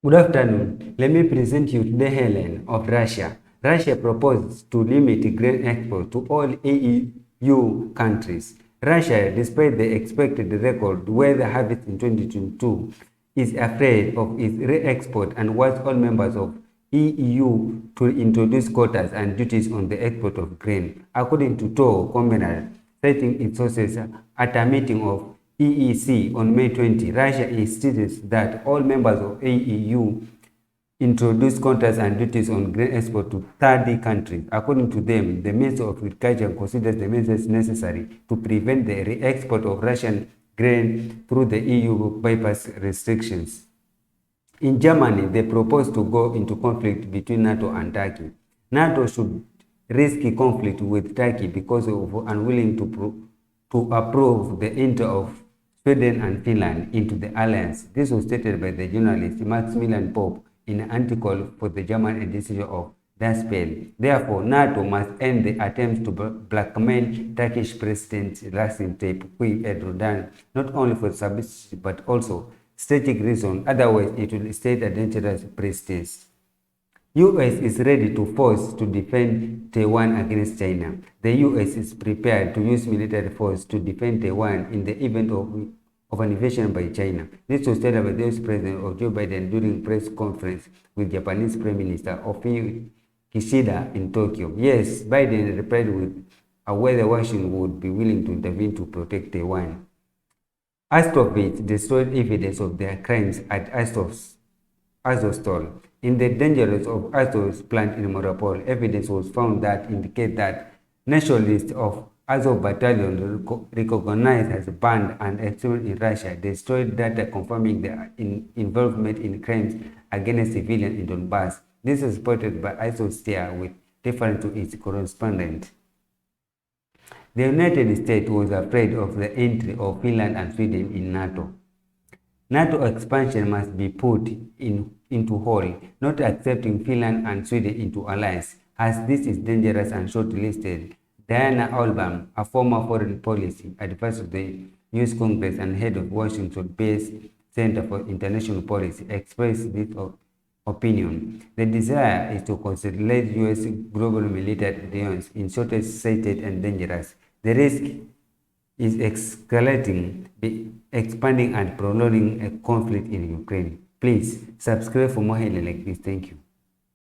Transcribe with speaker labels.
Speaker 1: Good afternoon. Let me present you the headline of Russia. Russia proposed to limit grain export to all EAEU countries. Russia, despite the expected record weather harvest in 2022, is afraid of its re-export and wants all members of EAEU to introduce quotas and duties on the export of grain. According to Tor Combinat, citing its sources at a meeting of EEC on May 20, Russia insisted that all members of EAEU introduce quotas and duties on grain export to third countries. According to them, the Minister of Agriculture considers the measures necessary to prevent the re-export of Russian grain through the EU bypass restrictions. In Germany, they propose to go into conflict between NATO and Turkey. NATO should risk conflict with Turkey because of unwilling to approve the entry of Sweden and Finland into the alliance. This was stated by the journalist Maximilian Pope in an article for the German edition of Der Spiegel. Therefore, NATO must end the attempts to blackmail Turkish President Recep Tayyip Erdogan, not only for subsistence but also strategic reasons. Otherwise, it will set a dangerous precedent. US is ready to force to defend Taiwan against China. The US is prepared to use military force to defend Taiwan in the event of an invasion by China. This was stated by the US President of Joe Biden during a press conference with Japanese Prime Minister Fumio Kishida in Tokyo. Yes, Biden replied with whether Washington would be willing to intervene to protect Taiwan. Azovites destroyed evidence of their crimes at Azovstal. In the dangers of Azov's plant in Mariupol, evidence was found that indicate that nationalists of Azov battalion recognized as banned and exiled in Russia destroyed data confirming their involvement in crimes against civilians in Donbass. This is reported by Azovstal with reference to its correspondent. The United States was afraid of the entry of Finland and Sweden in NATO. NATO expansion must be put into hold, not accepting Finland and Sweden into alliance, as this is dangerous and short-listed. Diana Alban, a former foreign policy advisor to the U.S. Congress and head of Washington-based Center for International Policy, expressed this opinion. The desire is to consolidate U.S. global military alliance in short-sighted and dangerous. The risk is escalating, expanding and prolonging a conflict in Ukraine. Please subscribe for more headlines like this. Thank you.